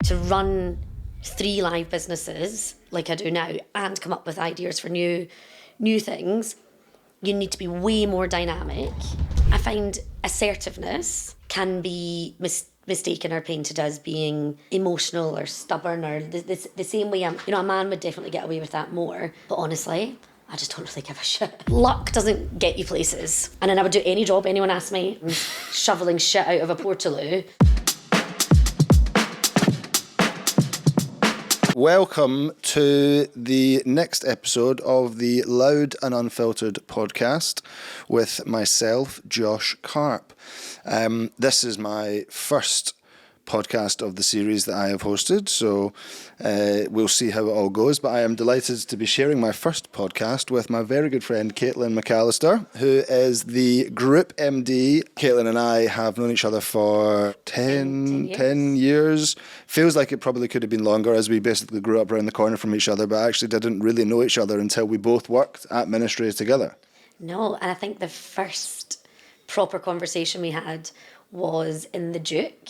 to run 3 live businesses like I do now and come up with ideas for new things, you need to be way more dynamic. I find assertiveness can be mistaken or painted as being emotional or stubborn, or the same way a man would definitely get away with that more. But honestly, I just don't really give a shit. Luck doesn't get you places. And then I would do any job anyone asked me. I'm shoveling shit out of a portaloo. Welcome to the next episode of the Loud and Unfiltered podcast with myself, Josh Karpf. This is my first podcast of the series that I have hosted, so we'll see how it all goes. But I am delighted to be sharing my first podcast with my very good friend Caitlin McAllister, who is the Group MD. Caitlin and I have known each other for 10 years. Feels like it probably could have been longer, as we basically grew up around the corner from each other, but actually didn't really know each other until we both worked at Ministry together. No, and I think the first proper conversation we had was in the Duke.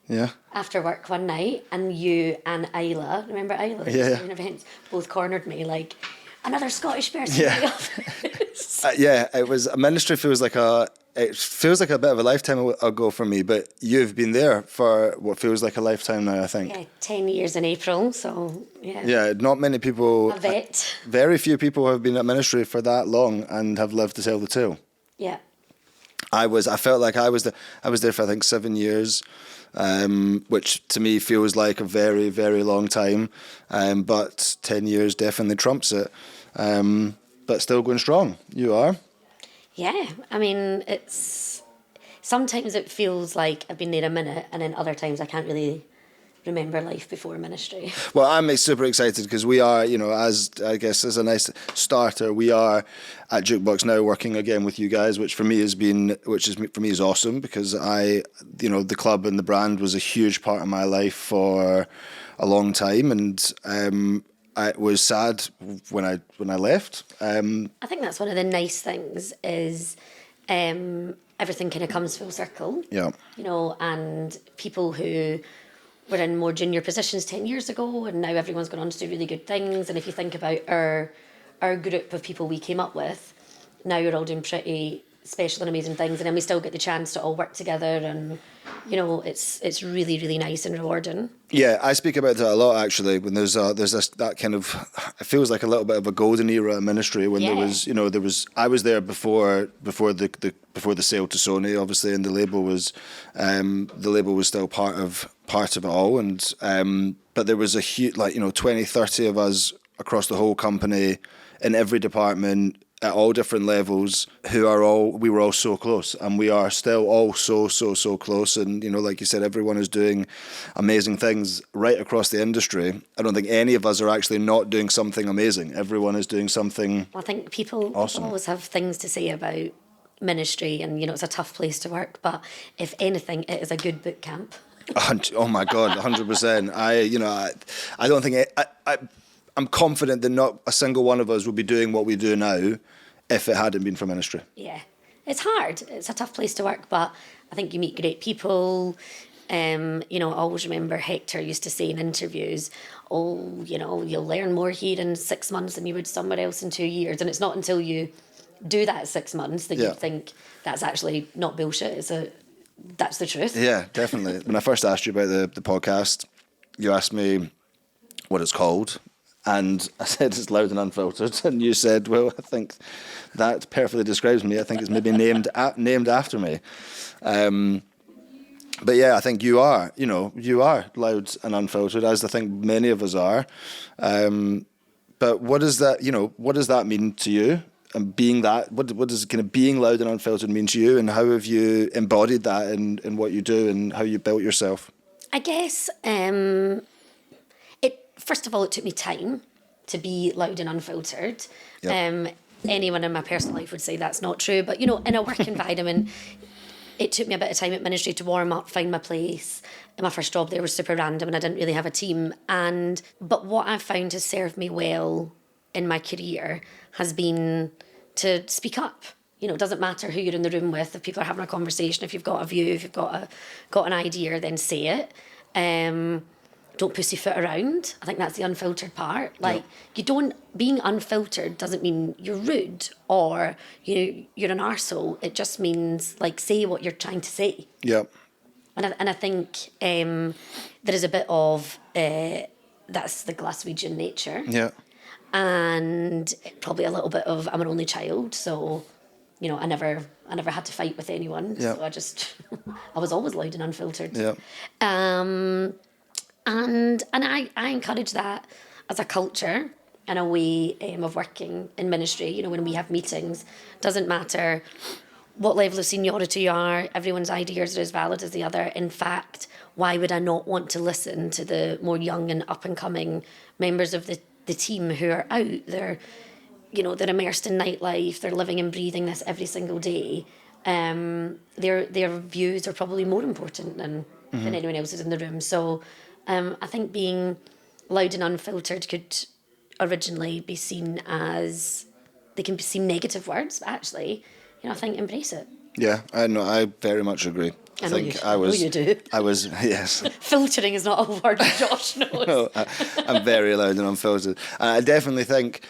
Yeah. After work one night, and you and Isla, remember Isla? Yeah. Events, both cornered me like, another Scottish person in the office. It was a Ministry. It feels like a bit of a lifetime ago for me, but you've been there for what feels like a lifetime now, I think. Yeah, 10 years in April, so yeah. Yeah, not many people. A vet. Very few people have been at Ministry for that long and have lived to tell the tale. Yeah. I felt like I was there for I think 7 years. Which to me feels like a very, very long time, but 10 years definitely trumps it, but still going strong. You are? Yeah, I mean, sometimes it feels like I've been there a minute, and then other times I can't really remember life before Ministry. Well, I'm super excited because we are, as a nice starter, we are at Jukebox now working again with you guys, which for me is awesome because the club and the brand was a huge part of my life for a long time, and I was sad when I left. I think that's one of the nice things is everything kind of comes full circle. Yeah. And people who were in more junior positions 10 years ago, and now everyone's gone on to do really good things. And if you think about our group of people we came up with, now you're all doing pretty special and amazing things, and then we still get the chance to all work together, and it's really, really nice and rewarding. Yeah, I speak about that a lot actually. When there's that kind of, it feels like a little bit of a golden era at Ministry when there was I was there before the sale to Sony, obviously, and the label was still part of it all, and but there was a huge 20, 30 of us across the whole company in every department at all different levels we were all so close, and we are still all so close, and like you said, everyone is doing amazing things right across the industry. I don't think any of us are actually not doing something amazing. Everyone is doing something awesome. I think people always have things to say about Ministry, and it's a tough place to work, but if anything, it is a good boot camp. Oh my God, 100%. I don't think I'm confident that not a single one of us would be doing what we do now if it hadn't been for Ministry. Yeah, it's hard. It's a tough place to work, but I think you meet great people. I always remember Hector used to say in interviews, you'll learn more here in 6 months than you would somewhere else in 2 years. And it's not until you do that 6 months that you think that's actually not bullshit. That's the truth. Yeah, definitely. When I first asked you about the podcast, you asked me what it's called. And I said it's Loud and Unfiltered, and you said, "Well, I think that perfectly describes me. I think it's maybe named after me." But yeah, I think you are loud and unfiltered, as I think many of us are. But what does that mean to you? And being that, what does kind of being loud and unfiltered mean to you? And how have you embodied that in what you do and how you built yourself? I guess first of all, it took me time to be loud and unfiltered. Yep. Anyone in my personal life would say that's not true, but in a work environment, it took me a bit of time at Ministry to warm up, find my place. And my first job there was super random, and I didn't really have a team. But what I've found has served me well in my career has been to speak up. It doesn't matter who you're in the room with. If people are having a conversation, if you've got a view, if you've got an idea, then say it. don't pussyfoot around. I think that's the unfiltered part. Like, being unfiltered doesn't mean you're rude or you're an arsehole. It just means, like, say what you're trying to say. Yeah. And I think there is a bit of, that's the Glaswegian nature. Yeah. And probably a little bit of, I'm an only child, so, I never had to fight with anyone. Yeah. So I was always loud and unfiltered. Yeah. And I encourage that as a culture and a way of working in ministry. When we have meetings, doesn't matter what level of seniority you are, everyone's ideas are as valid as the other. In fact, why would I not want to listen to the more young and up-and-coming members of the team who are out there? They're immersed in nightlife, they're living and breathing this every single day. Their views are probably more important than anyone else's in the room. So I think being loud and unfiltered could originally be seen as, they can seem negative words, but actually, I think embrace it. Yeah, I know. I very much agree. I know you do. I was, yes. Filtering is not a word Josh knows. No, I'm very loud and unfiltered. And I definitely think,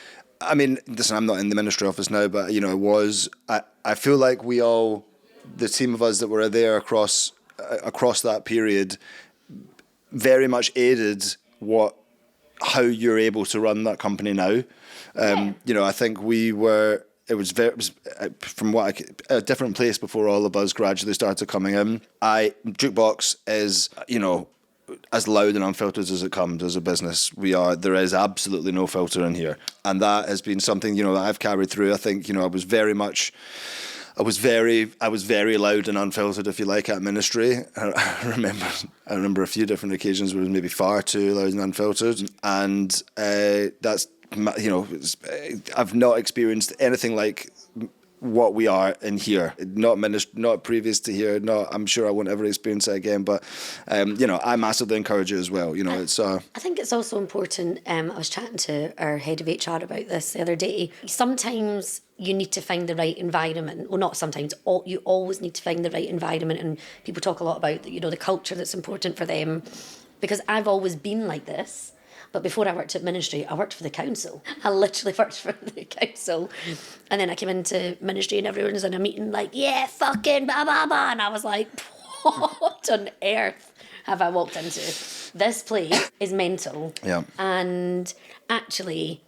I mean, listen, I'm not in the ministry office now, but, I feel like we all, the team of us that were there across that period, very much aided how you're able to run that company now. I think it was from a different place before all the buzz gradually started coming in. Jukebox is, as loud and unfiltered as it comes as a business. There is absolutely no filter in here. And that has been something, that I've carried through. I think, I was very loud and unfiltered, if you like, at ministry. I remember a few different occasions where it was maybe far too loud and unfiltered. And that's, I've not experienced anything like what we are in here. Not previous to here. I'm sure I won't ever experience it again. But I massively encourage it as well. It's. I think it's also important. I was chatting to our head of HR about this the other day. Sometimes you need to find the right environment. Well, not sometimes. You always need to find the right environment. And people talk a lot about the culture that's important for them. Because I've always been like this. But before I worked at ministry, I worked for the council. I literally worked for the council. And then I came into ministry and everyone was in a meeting like, yeah, fucking blah, blah, blah. And I was like, what on earth have I walked into? This place is mental. Yeah. And actually,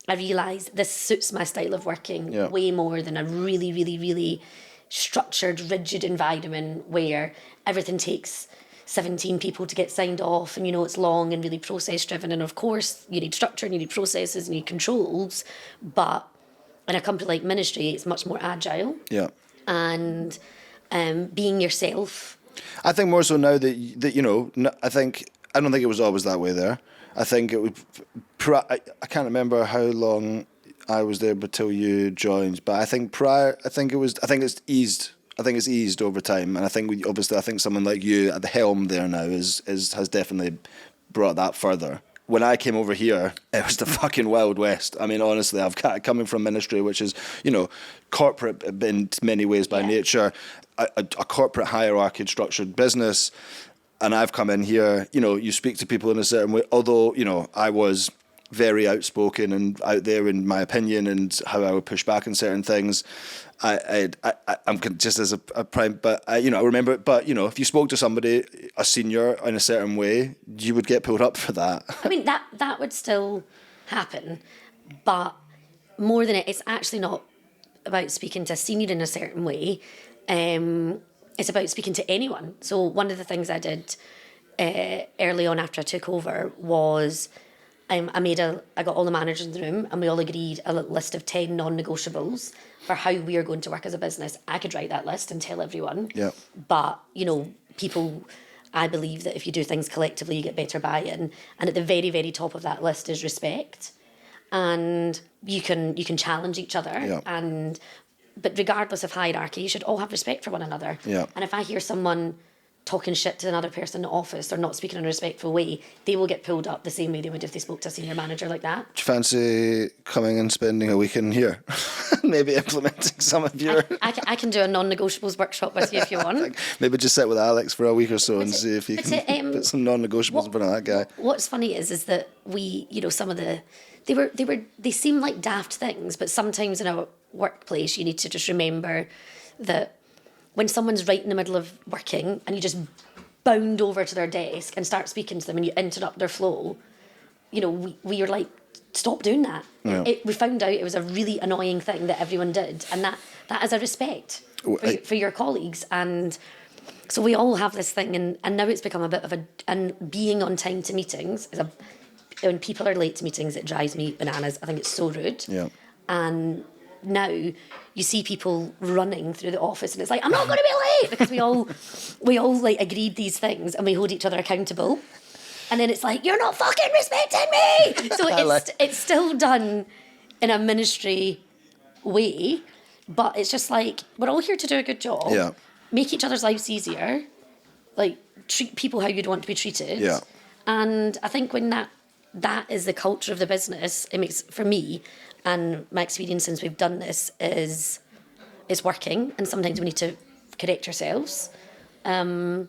I realised this suits my style of working way more than a really, really, really structured, rigid environment where everything takes 17 people to get signed off and it's long and really process driven, and of course you need structure and you need processes and you need controls, but in a company like ministry it's much more agile and being yourself. I think more so now that I don't think it was always that way there. I think it would I can't remember how long I was there until you joined, but I think it's eased. I think it's eased over time, and I think I think someone like you at the helm there now has definitely brought that further. When I came over here, it was the fucking Wild West. I mean, honestly, coming from ministry, which is corporate in many ways by nature, a corporate hierarchy structured business, and I've come in here. You speak to people in a certain way. Although I was very outspoken and out there in my opinion and how I would push back on certain things. I'm just as a prime, but I remember it. But if you spoke to somebody, a senior, in a certain way, you would get pulled up for that. I mean, that would still happen, but more than it's actually not about speaking to a senior in a certain way. It's about speaking to anyone. So one of the things I did early on after I took over was I got all the managers in the room and we all agreed a list of 10 non-negotiables for how we are going to work as a business. I could write that list and tell everyone. Yeah. But, people, I believe that if you do things collectively, you get better buy-in. And at the very, very top of that list is respect. And you can challenge each other. Yeah. But regardless of hierarchy, you should all have respect for one another. Yeah. And if I hear someone talking shit to another person in the office or not speaking in a respectful way, they will get pulled up the same way they would if they spoke to a senior manager like that. Do you fancy coming and spending a weekend here? Maybe implementing some of your... I can do a non-negotiables workshop with you if you want. Maybe just sit with Alex for a week or so and see if you can put some non-negotiables in front of that guy. What's funny is that we, some of the... They seem like daft things, but sometimes in a workplace you need to just remember that when someone's right in the middle of working and you just bound over to their desk and start speaking to them and you interrupt their flow, we are like, stop doing that. Yeah. We found out it was a really annoying thing that everyone did, and that is a respect for your colleagues. And so we all have this thing, and now it's become a bit of and being on time to meetings when people are late to meetings, it drives me bananas. I think it's so rude. Yeah. And now you see people running through the office and it's like, I'm not going to be late, because we all like agreed these things and we hold each other accountable. And then it's like, you're not fucking respecting me. So it's still done in a ministry way, but it's just like, we're all here to do a good job. Yeah. Make each other's lives easier. Like, treat people how you'd want to be treated. Yeah. And I think when that is the culture of the business, it makes, for me, and my experience since we've done this is working, and sometimes we need to correct ourselves. We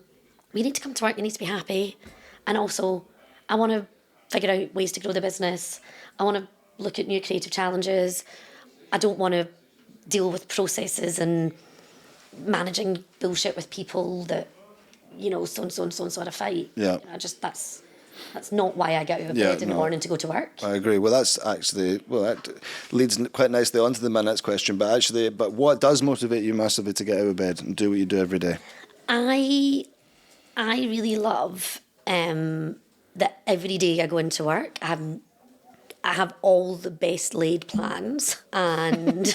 need to come to work, we need to be happy, and also I want to figure out ways to grow the business. I want to look at new creative challenges. I don't want to deal with processes and managing bullshit with people that, so-and-so had a fight. Yeah. That's not why I get out of bed in the morning to go to work. I agree. Well, that's actually, that leads quite nicely onto the next question. But what does motivate you massively to get out of bed and do what you do every day? I really love that every day I go into work, I have all the best laid plans, and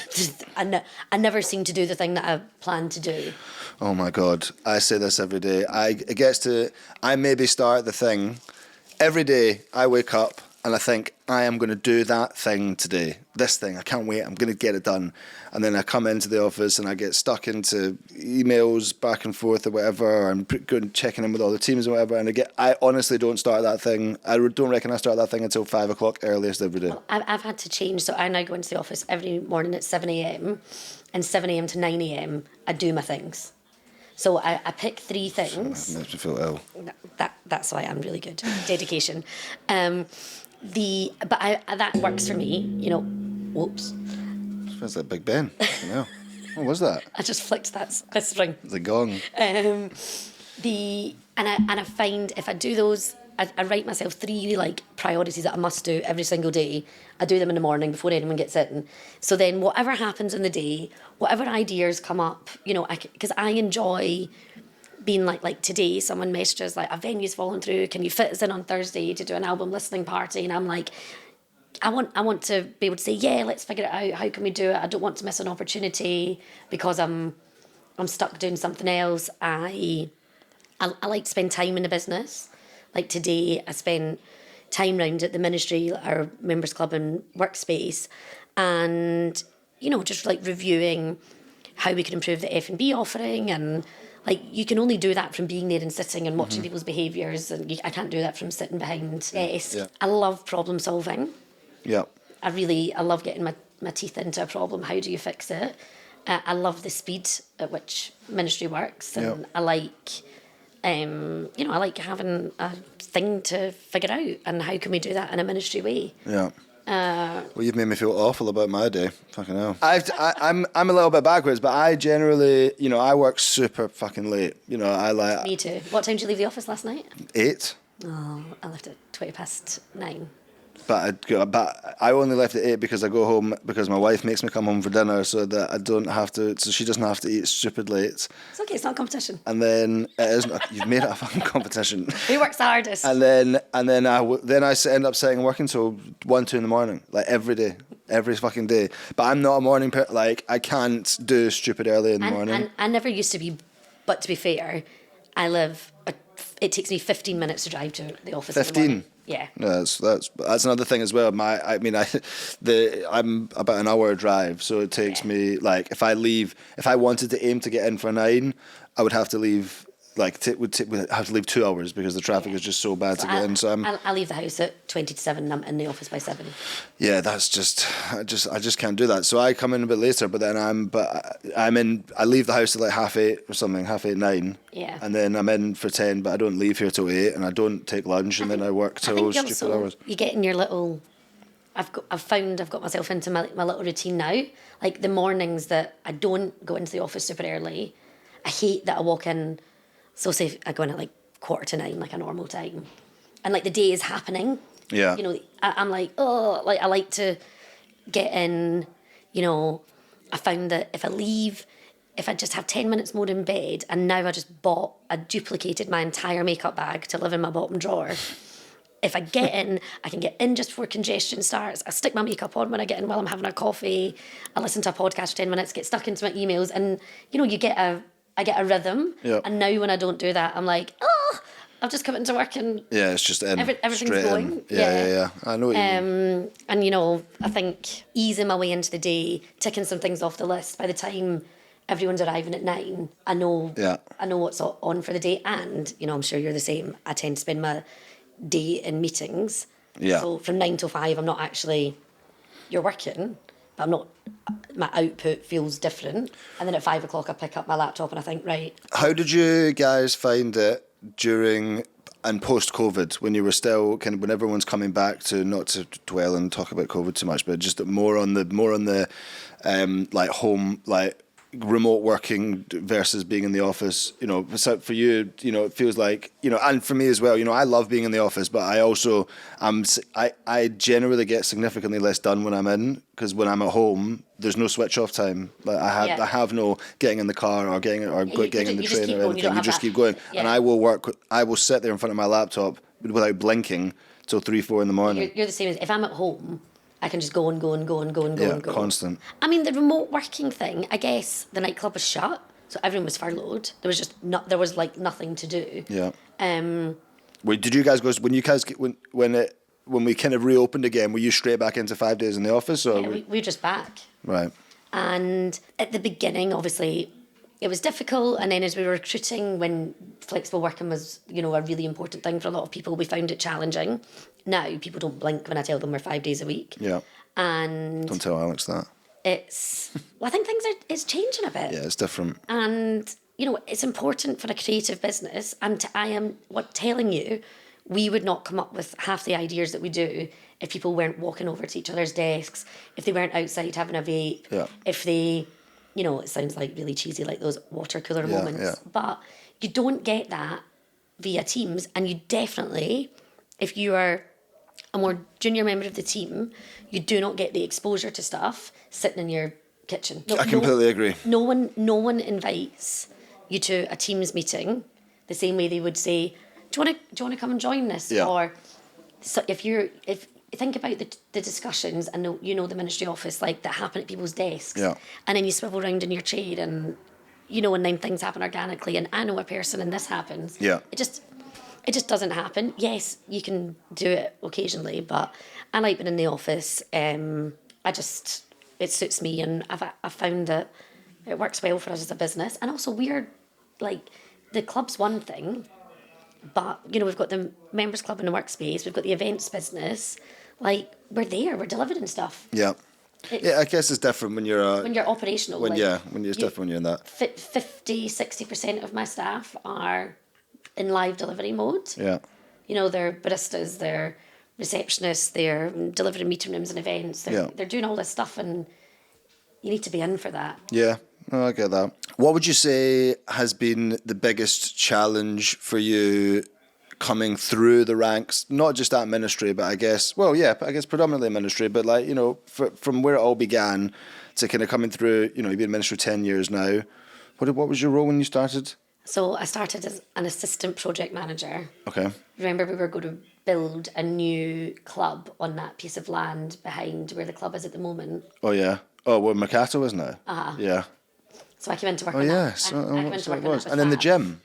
I never seem to do the thing that I plan to do. Oh my God, I say this every day. I maybe start the thing. Every day I wake up and I think, I am going to do that thing today. This thing, I can't wait, I'm going to get it done. And then I come into the office and I get stuck into emails back and forth or whatever, or I'm going checking in with all the teams or whatever, and I honestly don't start that thing. I don't reckon I start that thing until 5 o'clock earliest every day. Well, I've had to change, so I now go into the office every morning at 7 a.m, and 7 a.m. to 9 a.m, I do my things. So I pick 3 things. That makes me feel ill. That's why I'm really good. Dedication. That works for me. Whoops. Smells like Big Ben. What was that? I just flicked that spring. The gong. And I find if I do those, I write myself 3 priorities that I must do every single day. I do them in the morning before anyone gets in. So then whatever happens in the day, whatever ideas come up, because I enjoy being like today, someone messages a venue's fallen through, can you fit us in on Thursday to do an album listening party? And I'm like, I want to be able to say, yeah, let's figure it out. How can we do it? I don't want to miss an opportunity because I'm stuck doing something else. I like to spend time in the business. Like today, I spent time round at the ministry, our members club and workspace, and just reviewing how we can improve the F&B offering, and you can only do that from being there and sitting and watching people's behaviours, and I can't do that from sitting behind desk. Yeah. I love problem solving. Yeah. I love getting my teeth into a problem. How do you fix it? I love the speed at which ministry works, and I like having a thing to figure out, and how can we do that in a ministry way? Yeah. Well, you've made me feel awful about my day. Fucking hell. I'm a little bit backwards, but I generally, I work super fucking late. Me too. What time did you leave the office last night? 8. Oh, I left at 9:20. But I only left at 8 because I go home because my wife makes me come home for dinner, so that I don't have to. So she doesn't have to eat stupid late. It's okay. It's not a competition. And then it isn't. You've made it a fucking competition. Who works the hardest? And then I end up sitting working till 1, 2 in the morning, every day, every fucking day. But I'm not a morning I can't do stupid early in the morning. And I never used to be, but to be fair, it takes me 15 minutes to drive to the office. 15. Yeah. No, that's another thing as well. I'm about an hour drive, so it takes me if I wanted to aim to get in for 9, I would have to leave would have to leave 2 hours because the traffic is just so bad to get in. So I leave the house at 20 to 7 and I'm in the office by 7. Yeah, that's just I just can't do that. So I come in a bit later, but then I leave the house at like 8:30 or something, 8:30, 9. Yeah. And then I'm in for 10, but I don't leave here till 8, and I don't take lunch, and then I work till stupid hours. You get in your little. I've got myself into my little routine now. Like the mornings that I don't go into the office super early, I hate that I walk in. So say I go in at like 9:15, like a normal time, and like the day is happening. Yeah. You know, I'm like, oh, like I like to get in. You know, I found that if I just have 10 minutes more in bed, and now I duplicated my entire makeup bag to live in my bottom drawer. If I get in, I can get in just before congestion starts. I stick my makeup on when I get in while I'm having a coffee. I listen to a podcast for 10 minutes, get stuck into my emails, and you know, I get a rhythm. Yeah. And now when I don't do that, I'm like, oh, I've just come into work and it's just in. everything's straight going. In. Yeah. I know what you mean. And you know, I think easing my way into the day, ticking some things off the list. By the time everyone's arriving at 9, I know what's on for the day. And you know, I'm sure you're the same. I tend to spend my day in meetings. Yeah. So from 9 till 5, I'm not actually. You're working, but I'm not. My output feels different. And then at 5 o'clock, I pick up my laptop and I think, right. How did you guys find it during and post-COVID, when you were still when everyone's coming back to, not to dwell and talk about COVID too much, but just more on the like home, like remote working versus being in the office? You know, so for you, you know, it feels like, you know, and for me as well, you know, I love being in the office, but I also I generally get significantly less done when I'm in, because when I'm at home, there's no switch off time. Like I have no getting in the car or getting in the train or anything. You just keep going. Yeah. And I will sit there in front of my laptop without blinking till 3-4 in the morning. You're the same as if I'm at home. I can just go and go. Yeah, constant. I mean, the remote working thing, I guess the nightclub was shut, so everyone was furloughed. There was like nothing to do. Yeah. Wait, did you guys go, when we kind of reopened again, were you straight back into 5 days in the office? Or yeah, we were just back. Right. And at the beginning, obviously, it was difficult. And then as we were recruiting, when flexible working was, you know, a really important thing for a lot of people, we found it challenging. Now, people don't blink when I tell them we're 5 days a week. Yeah. And don't tell Alex that. I think it's changing a bit. Yeah, it's different. And, you know, it's important for a creative business. And I am telling you, we would not come up with half the ideas that we do if people weren't walking over to each other's desks, if they weren't outside having a vape, if they, you know, it sounds like really cheesy, like those water cooler moments. Yeah. But you don't get that via Teams. And you definitely, if you are a more junior member of the team, you do not get the exposure to stuff sitting in your kitchen. I completely agree. No one invites you to a Teams meeting the same way they would say, do you want to come and join this? Yeah. Or so if you think about the discussions and the ministry office, like, that happen at people's desks. Yeah. And then you swivel around in your chair and, you know, and then things happen organically, and I know a person and this happens. Yeah. It just doesn't happen. Yes, you can do it occasionally, but I like being in the office. It suits me, and I've found that it works well for us as a business. And also, we're like, the club's one thing, but, you know, we've got the members club in the workspace, we've got the events business. Like, we're delivering stuff. Yeah. I guess it's different when you're when you're operational. It's different when you're in that. 50-60% of my staff are in live delivery mode. Yeah. You know, they're baristas, they're receptionists, they're delivering meeting rooms and events. They're doing all this stuff, and you need to be in for that. Yeah, I get that. What would you say has been the biggest challenge for you coming through the ranks, not just at ministry, but I guess predominantly ministry, but like, you know, from where it all began to kind of coming through, you know, you've been in ministry 10 years now. What was your role when you started? So I started as an assistant project manager. Okay. Remember, we were going to build a new club on that piece of land behind where the club is at the moment. Oh, yeah. Oh, well, Mercato, isn't it? Uh-huh. Yeah. So I came into work on that. Yes. I came into work on that. And then the gym.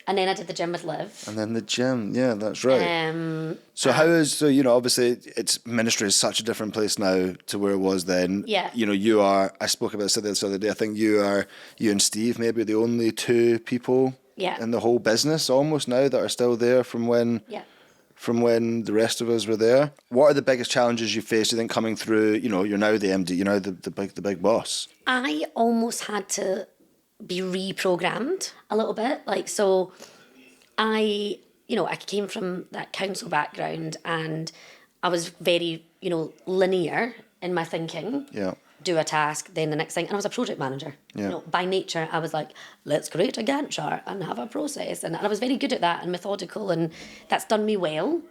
And then I did the gym with Liv. And then the gym, yeah, that's right. You know, obviously it's ministry is such a different place now to where it was then. Yeah. You know, I spoke about this the other day, I think you and Steve maybe the only two people in the whole business almost now that are still there from when the rest of us were there. What are the biggest challenges you faced, you think, coming through? You're now the MD, you're now the big boss. I almost had to be reprogrammed a little bit. So I came from that council background, and I was very, linear in my thinking. Yeah. Do a task, then the next thing. And I was a project manager. Yeah. By nature, I was like, let's create a Gantt chart and have a process. And I was very good at that and methodical, and that's done me well.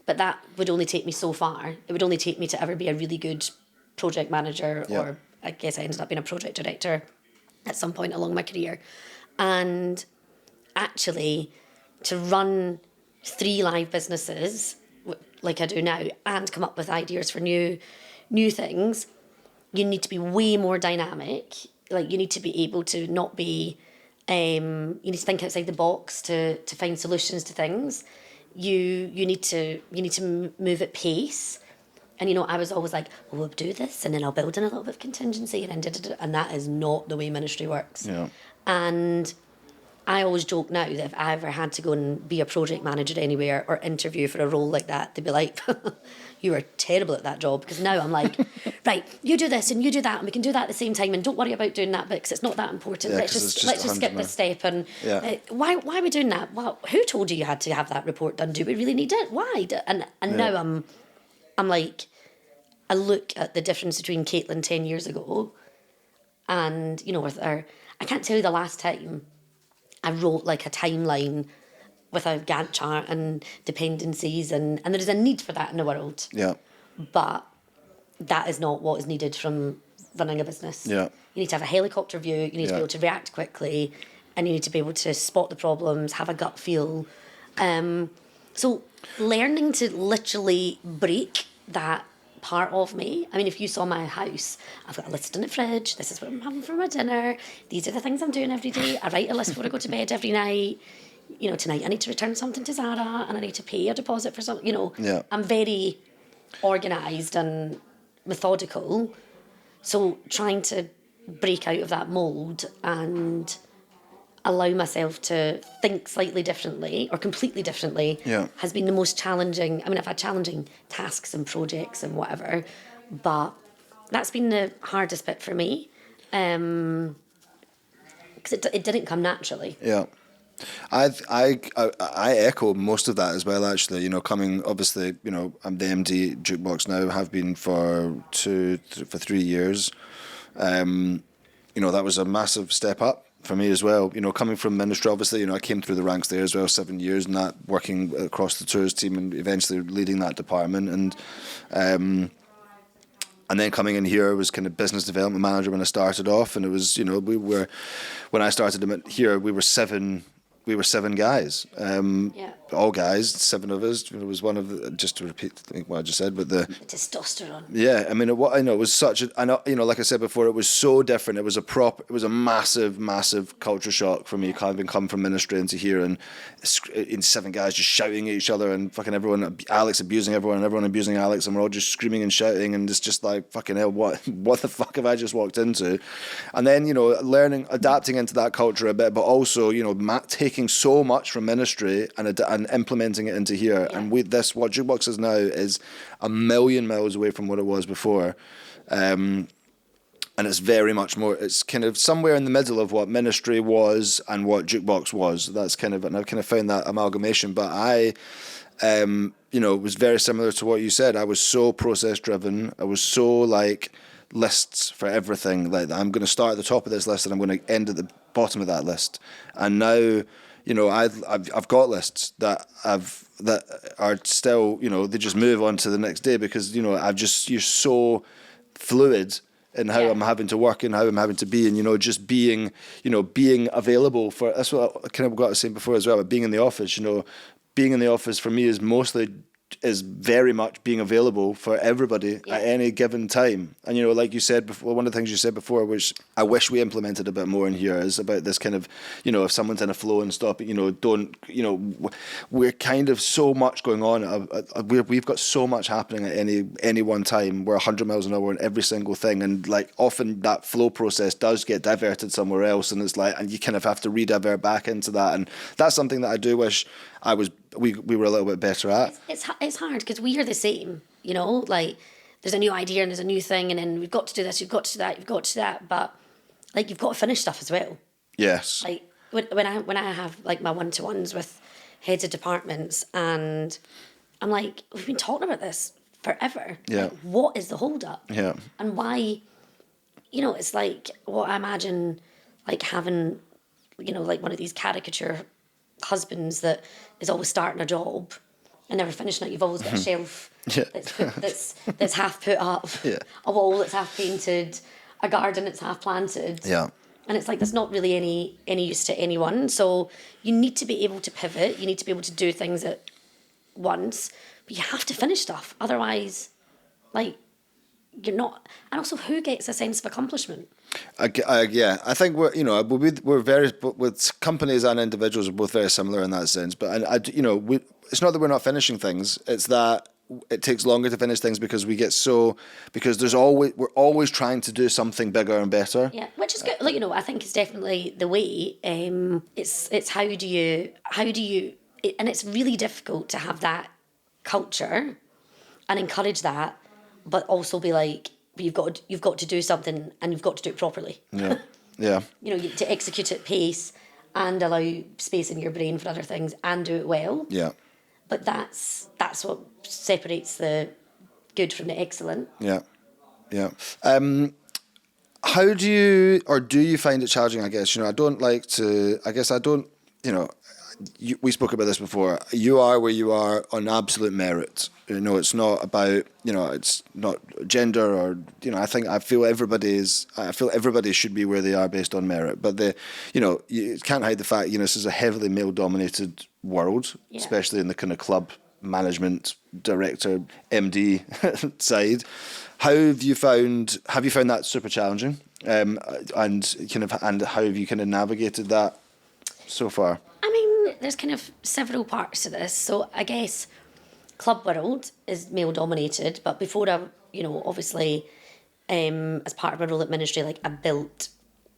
But that would only take me so far. It would only take me to ever be a really good project manager, or I guess I ended up being a project director at some point along my career. And actually, to run 3 live businesses like I do now and come up with ideas for new things, you need to be way more dynamic. You need to be able to not be, you need to think outside the box to find solutions to things. You need to move at pace. And, I was always like, we'll do this and then I'll build in a little bit of contingency and that is not the way ministry works. Yeah. And I always joke now that if I ever had to go and be a project manager anywhere or interview for a role like that, they'd be like, you were terrible at that job. Because now I'm like, right, you do this and you do that and we can do that at the same time, and don't worry about doing that bit because it's not that important. Let's just skip this step. And why are we doing that? Well, who told you you had to have that report done? Do we really need it? Why? And now I'm like, I look at the difference between Caitlin 10 years ago and, with her, I can't tell you the last time I wrote a timeline with a Gantt chart and dependencies, and there is a need for that in the world. Yeah. But that is not what is needed from running a business. Yeah. You need to have a helicopter view, you need to be able to react quickly, and you need to be able to spot the problems, have a gut feel. So learning to literally break that part of me. I mean, if you saw my house, I've got a list in the fridge. This is what I'm having for my dinner. These are the things I'm doing every day. I write a list before I go to bed every night. Tonight I need to return something to Zara and I need to pay a deposit for something. I'm very organised and methodical. So trying to break out of that mould and allow myself to think slightly differently or completely differently has been the most challenging. I mean, I've had challenging tasks and projects and whatever, but that's been the hardest bit for me because it didn't come naturally. Yeah. I echo most of that as well, actually. Coming, obviously, I'm the MD Jukebox now, have been for 3 years. That was a massive step up for me as well. Coming from ministry, obviously, I came through the ranks there as well, 7 years, and that working across the tours team and eventually leading that department. And then coming in here, I was kind of business development manager when I started off, and it was, when I started here, we were seven guys, all guys, 7 of us. It was one of the, just to repeat what I just said, but the testosterone. Yeah, I mean, what I know, it was such a, I know, like I said before, it was so different. It was a massive culture shock for me, having come from ministry into here, and in 7 guys just shouting at each other, and fucking everyone, Alex abusing everyone, and everyone abusing Alex, and we're all just screaming and shouting, and it's just like, fucking hell, what the fuck have I just walked into? And then, learning, adapting into that culture a bit, but also, taking so much from ministry and implementing it into here. Yeah. And what Jukebox is now is a million miles away from what it was before. And it's very much more, it's kind of somewhere in the middle of what ministry was and what Jukebox was. That's kind of, and I've kind of found that amalgamation. But I, was very similar to what you said. I was so process driven. I was so lists for everything. I'm going to start at the top of this list and I'm going to end at the bottom of that list. And now, I've got lists that are still, they just move on to the next day because, you're so fluid in how I'm having to work and how I'm having to be, and, just being available for, that's what I kind of got to say before as well, but being in the office, being in the office for me is mostly is very much being available for everybody at any given time. And, you know, like you said before, one of the things you said before, which I wish we implemented a bit more in here, is about this kind of, you know, if someone's in a flow and stop, you know, don't, you know, we're kind of so much going on. We've got so much happening at any one time. We're 100 miles an hour in every single thing. And like often that flow process does get diverted somewhere else. And it's like, and you kind of have to re-divert back into that. And that's something that I do wish we were a little bit better at. It's hard because we are the same, you know, like there's a new idea and there's a new thing and then we've got to do this, you've got to do that, you've got to do that, but like you've got to finish stuff as well. Yes. Like when I have like my one-to-ones with heads of departments and I'm like, we've been talking about this forever. Yeah. Like, what is the hold up? Yeah. And why, you know, it's like what I imagine like having, you know, like one of these caricature husbands that is always starting a job and never finishing it. You've always got a shelf that's half put up, a wall that's half painted, a garden that's half planted. Yeah. And it's like there's not really any use to anyone. So you need to be able to pivot. You need to be able to do things at once, but you have to finish stuff. Otherwise, like, you're not. And also, who gets a sense of accomplishment? Yeah, I think we're very, with companies and individuals are both very similar in that sense. But it's not that we're not finishing things; it's that it takes longer to finish things because we're always trying to do something bigger and better. Yeah, which is good. Like, you know, I think it's definitely the way. It's how do you, and it's really difficult to have that culture and encourage that, but also be like, you've got to do something and you've got to do it properly. Yeah, yeah. You know, to execute at pace and allow space in your brain for other things and do it well. Yeah. But that's what separates the good from the excellent. Yeah, yeah. How do you find it challenging? I guess we spoke about this before. You are where you are on absolute merit. You know, it's not about, you know, it's not gender or, you know, I feel everybody should be where they are based on merit. But you can't hide the fact, you know, this is a heavily male dominated world, especially in the kind of club management director MD side. How have you found that super challenging? And how have you kind of navigated that so far? I mean, there's kind of several parts to this. So I guess club world is male dominated, but before obviously, as part of my role at ministry, like I built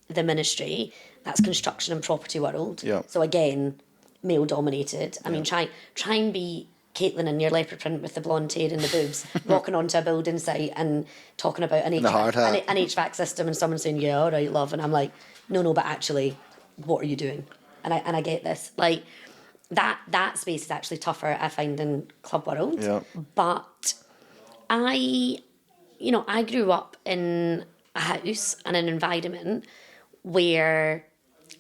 the ministry. That's construction and property world. Yeah. So again, male dominated. I mean, try and be Caitlin in your leopard print with the blonde hair and the boobs, walking onto a building site and talking about an HVAC system, and someone saying, "Yeah, all right, love," and I'm like, "No, but actually, what are you doing?" And I get this. Like that space is actually tougher, I find, in club world. Yeah. But I grew up in a house and an environment where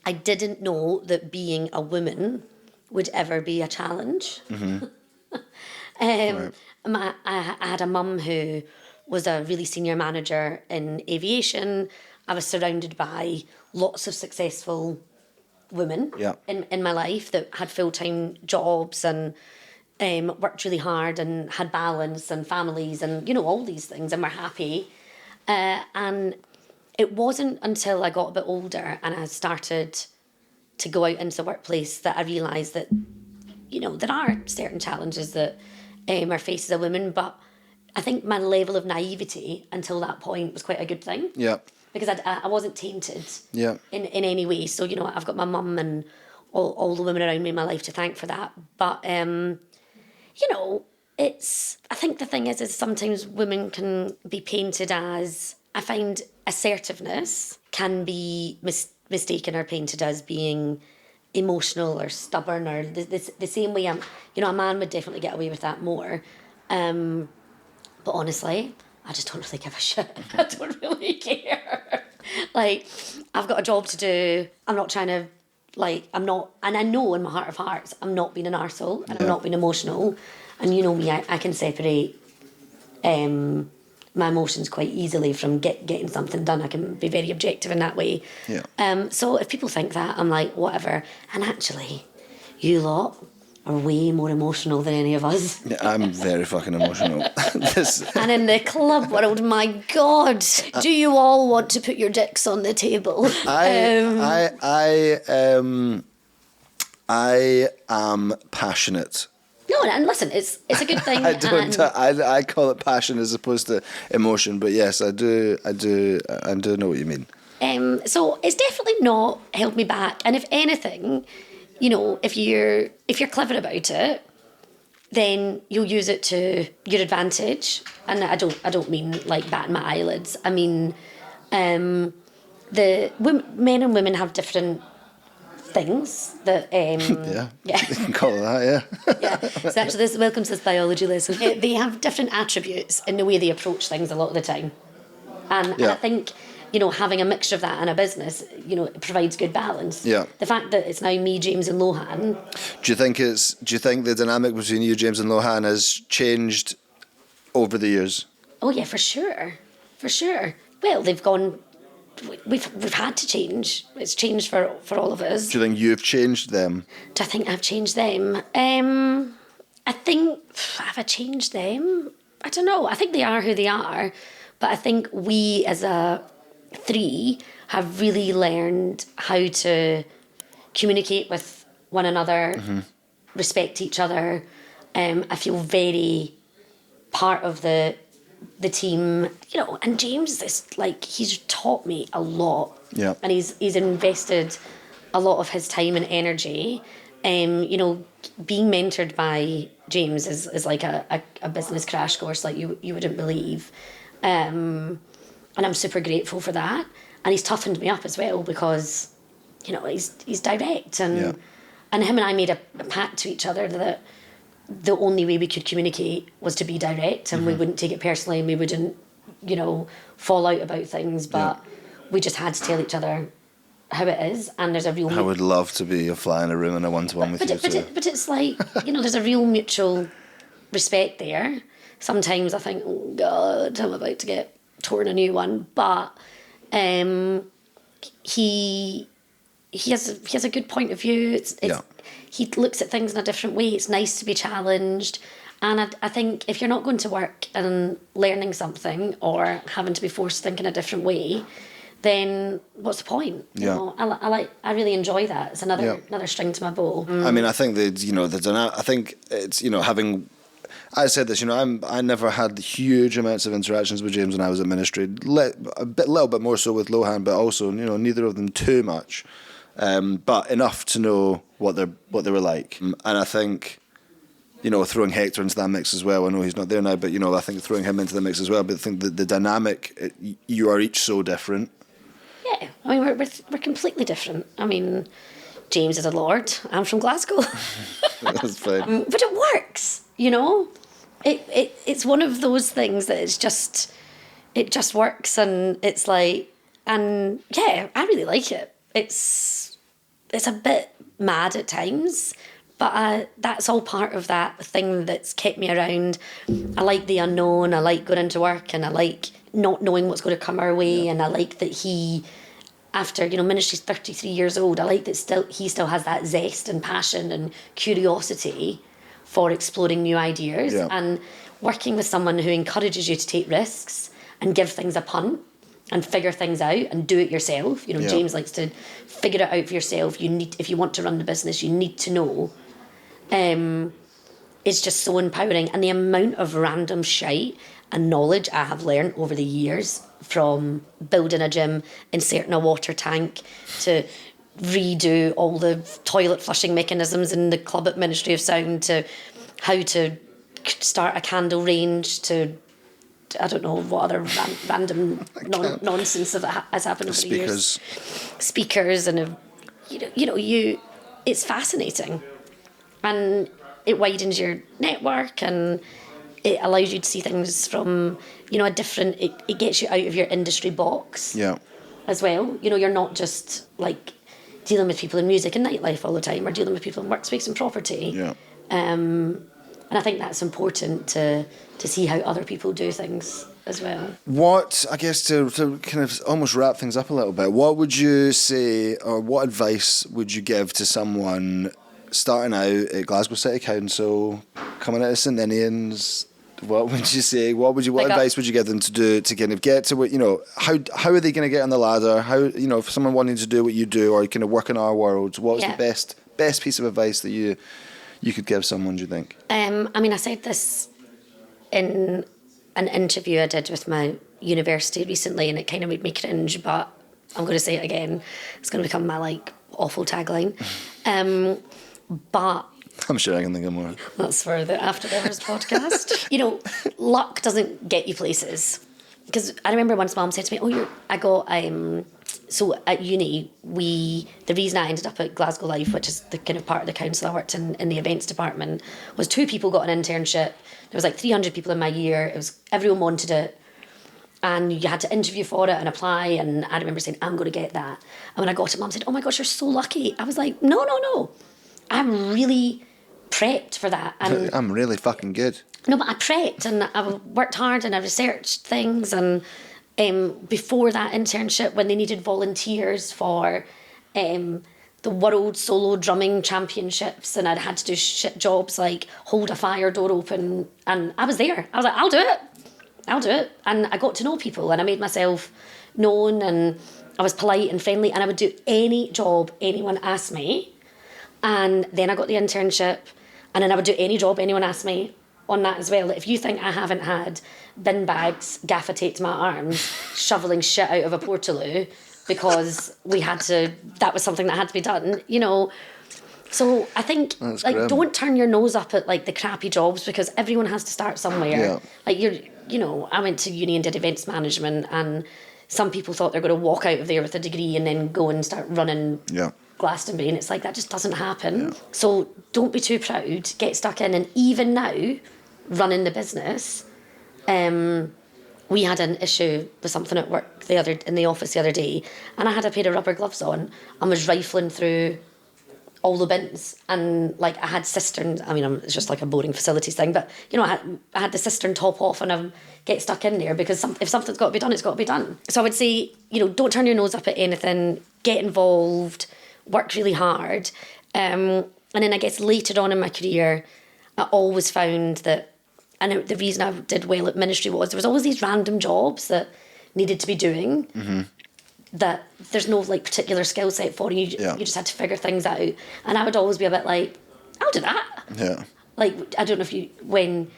I didn't know that being a woman would ever be a challenge. Mm-hmm. I had a mum who was a really senior manager in aviation. I was surrounded by lots of successful women in my life that had full-time jobs and worked really hard and had balance and families and, you know, all these things, and were happy. And it wasn't until I got a bit older and I started to go out into the workplace that I realised that, you know, there are certain challenges that are faced as a woman, but I think my level of naivety until that point was quite a good thing. Yeah. Because I wasn't tainted in any way. So, you know, I've got my mum and all the women around me in my life to thank for that. But, you know, I think the thing is sometimes women can be painted as, I find assertiveness can be mistaken or painted as being emotional or stubborn, or the same way a man would definitely get away with that more. But honestly, I just don't really give a shit. I don't really care. Like, I've got a job to do. I'm not trying to, and I know in my heart of hearts, I'm not being an arsehole and I'm not being emotional. And you know me, I can separate my emotions quite easily from getting something done. I can be very objective in that way. Yeah. So if people think that, I'm like, whatever. And actually, you lot are way more emotional than any of us. Yeah, I'm very fucking emotional. And in the club world, my God, do you all want to put your dicks on the table? I am passionate. No, and listen, it's a good thing. I call it passion as opposed to emotion, but yes, I do know what you mean. So it's definitely not held me back. And if anything, you know, if you're clever about it, then you'll use it to your advantage. And I don't mean like batting my eyelids. I mean, men and women have different things that yeah, you can call it that. Yeah. So actually, welcome to this biology lesson. They have different attributes in the way they approach things a lot of the time, and I think, you know, having a mixture of that in a business, you know, it provides good balance. Yeah. The fact that it's now me, James, and Lohan. Do you think the dynamic between you, James, and Lohan has changed over the years? Oh yeah, for sure. Well, they've gone. We've had to change. It's changed for all of us. Do you think you've changed them? Do I think I've changed them? I think, have I changed them? I don't know. I think they are who they are, but I think we as a three have really learned how to communicate with one another, respect each other. I feel very part of the team, you know, and James is like, he's taught me a lot. Yeah. And he's invested a lot of his time and energy. You know, being mentored by James is like a business crash course like you wouldn't believe. And I'm super grateful for that. And he's toughened me up as well because, you know, he's direct and him and I made a pact to each other that the only way we could communicate was to be direct, and we wouldn't take it personally, and we wouldn't, you know, fall out about things, but we just had to tell each other how it is, and there's a real... I would love to be a fly in a room in a one-to-one with you. But it's like, you know, there's a real mutual respect there. Sometimes I think, oh God, I'm about to get torn a new one, but he has a good point of view. He looks at things in a different way. It's nice to be challenged. And I think if you're not going to work and learning something or having to be forced to think in a different way, then what's the point? You know, I really enjoy that. It's another string to my bow. I mean, I think I think it's, you know, having... I said this, you know, I never had huge amounts of interactions with James when I was at ministry. A little bit more so with Lohan, but also, you know, neither of them too much. But enough to know what they were like. And I think, you know, throwing Hector into that mix as well. I know he's not there now, but, you know, I think throwing him into the mix as well. But I think the dynamic, you are each so different. Yeah, I mean, we're completely different. I mean, James is a lord. I'm from Glasgow. That's fine. But it works, you know. It's one of those things that it just works, and it's like, and yeah, I really like it. It's a bit mad at times, but that's all part of that thing that's kept me around. I like the unknown. I like going into work, and I like not knowing what's going to come our way. And I like that he, after, you know, ministry's 33 years old, I like that he still has that zest and passion and curiosity for exploring new ideas and working with someone who encourages you to take risks and give things a punt and figure things out and do it yourself. You know, James likes to figure it out for yourself. If you want to run the business, you need to know. It's just so empowering. And the amount of random shite and knowledge I have learned over the years, from building a gym, inserting a water tank, to redo all the toilet flushing mechanisms in the club at Ministry of Sound, to how to start a candle range, to I don't know what other random nonsense that has happened over the years. Speakers and it's fascinating, and it widens your network, and it allows you to see things from, you know, a different. It gets you out of your industry box. Yeah. As well, you know, you're not just like dealing with people in music and nightlife all the time, or dealing with people in workspace and property. Yeah. And I think that's important to see how other people do things as well. What, I guess, to kind of almost wrap things up a little bit, what would you say, or what advice would you give to someone starting out at Glasgow City Council, coming out of St Ninians, what would you say? What advice would you give them to do to kind of get to what, how are they going to get on the ladder? How, if someone wanting to do what you do or kind of work in our world, what's the best piece of advice that you could give someone, do you think? I said this in an interview I did with my university recently, and it kind of made me cringe, but I'm going to say it again. It's going to become my awful tagline. But I'm sure I can think of more. That's for the After Hours podcast. Luck doesn't get you places. Because I remember once Mum said to me, so at uni, the reason I ended up at Glasgow Life, which is the kind of part of the council I worked in the events department, was 2 people got an internship. There was 300 people in my year. Everyone wanted it. And you had to interview for it and apply. And I remember saying, I'm going to get that. And when I got it, Mum said, oh my gosh, you're so lucky. I was like, no. I'm really prepped for that. And I'm really fucking good. No, but I prepped and I worked hard and I researched things. And before that internship, when they needed volunteers for the World Solo Drumming Championships, and I'd had to do shit jobs like hold a fire door open, and I was there. I was like, I'll do it. And I got to know people and I made myself known, and I was polite and friendly, and I would do any job anyone asked me. And then I got the internship, and then I would do any job anyone asked me on that as well. If you think I haven't had bin bags gaffer taped to my arms, shoveling shit out of a portaloo because that was something that had to be done, So I think, don't turn your nose up at the crappy jobs, because everyone has to start somewhere. Yeah. I went to uni and did events management, and some people thought they're going to walk out of there with a degree and then go and start running Glastonbury, and it's that just doesn't happen. Yeah. So don't be too proud, get stuck in. And even now, running the business, we had an issue with something at work in the office the other day, and I had a pair of rubber gloves on and was rifling through all the bins, and I had cisterns. It's just a boring facilities thing, but I had the cistern top off, and I get stuck in there because if something's got to be done, it's got to be done. So I would say, don't turn your nose up at anything, get involved, work really hard. And then I guess later on in my career, I always found that, and the reason I did well at ministry was there was always these random jobs that needed to be doing. Mm-hmm. That there's no particular skill set for you. You just had to figure things out. And I would always be a bit I'll do that. Yeah. I don't know when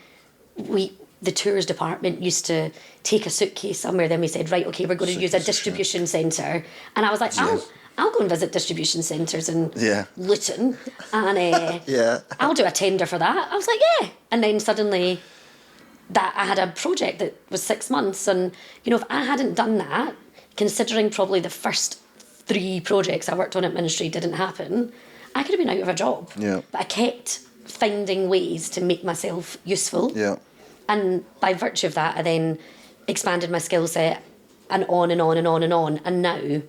the tours department used to take a suitcase somewhere, then we said, right, okay, we're going to use a distribution centre. And I was like, I'll go and visit distribution centres in Luton, and I'll do a tender for that. I was like, yeah. And then suddenly that I had a project that was 6 months, and if I hadn't done that, considering probably the first 3 projects I worked on at ministry didn't happen, I could have been out of a job. Yeah. But I kept finding ways to make myself useful. Yeah. And by virtue of that, I then expanded my skill set, and on and on and on and on. And now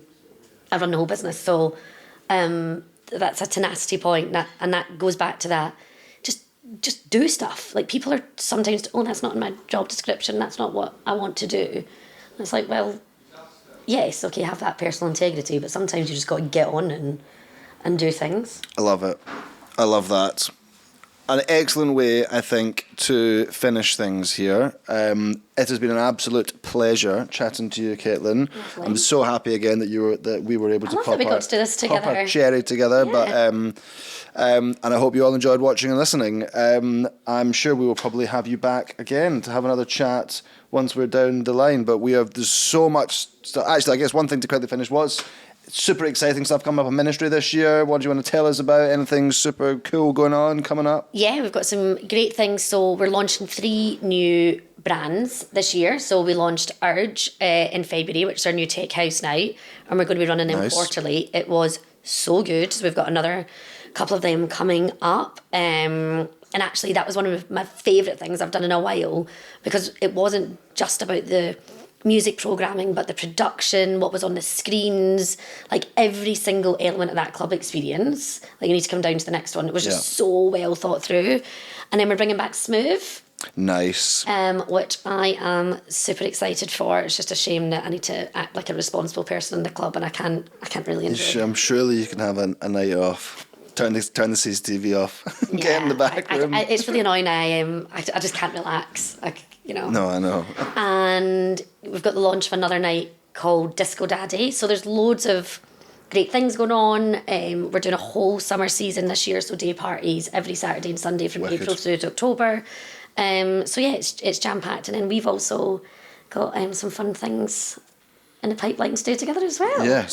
I run the whole business. So that's a tenacity point, and that goes back to that. Just do stuff. People are sometimes, that's not in my job description. That's not what I want to do. And it's well, yes, okay, have that personal integrity, but sometimes you just got to get on and do things. I love it. I love that. An excellent way, I think, to finish things here. It has been an absolute pleasure chatting to you, Caitlin. Lovely. I'm so happy again that we were able to pop our cherry together. Yeah. But and I hope you all enjoyed watching and listening. I'm sure we will probably have you back again to have another chat once we're down the line. But there's so much stuff. Actually, I guess one thing to quickly finish was super exciting stuff coming up in ministry this year. What do you want to tell us about? Anything super cool going on coming up? Yeah, we've got some great things. So we're launching 3 new brands this year. So we launched Urge in February, which is our new tech house now, and we're going to be running them quarterly. It was so good. So we've got another couple of them coming up. And actually, that was one of my favourite things I've done in a while, because it wasn't just about the music programming, but the production, what was on the screens, every single element of that club experience. You need to come down to the next one. It was just so well thought through. And then we're bringing back Smooth. Nice. Which I am super excited for. It's just a shame that I need to act like a responsible person in the club, and I can't really enjoy it. I'm surely you can have a night off. turn the CCTV off. Get in the back room. It's really annoying. I just can't relax. No, I know. And we've got the launch of another night called Disco Daddy. So there's loads of great things going on. We're doing a whole summer season this year, so day parties every Saturday and Sunday from Wicked. April through to October. So yeah, it's jam packed, and then we've also got some fun things in the pipeline to do together as well. Yeah,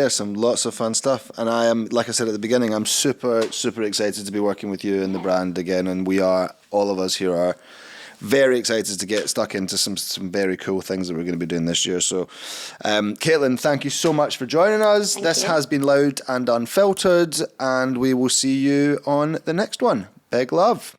some lots of fun stuff. And I am, like I said at the beginning, I'm super excited to be working with you and the brand again. And all of us here are very excited to get stuck into some very cool things that we're going to be doing this year. So, Caitlin, thank you so much for joining us. This has been Loud and Unfiltered, and we will see you on the next one. Big love.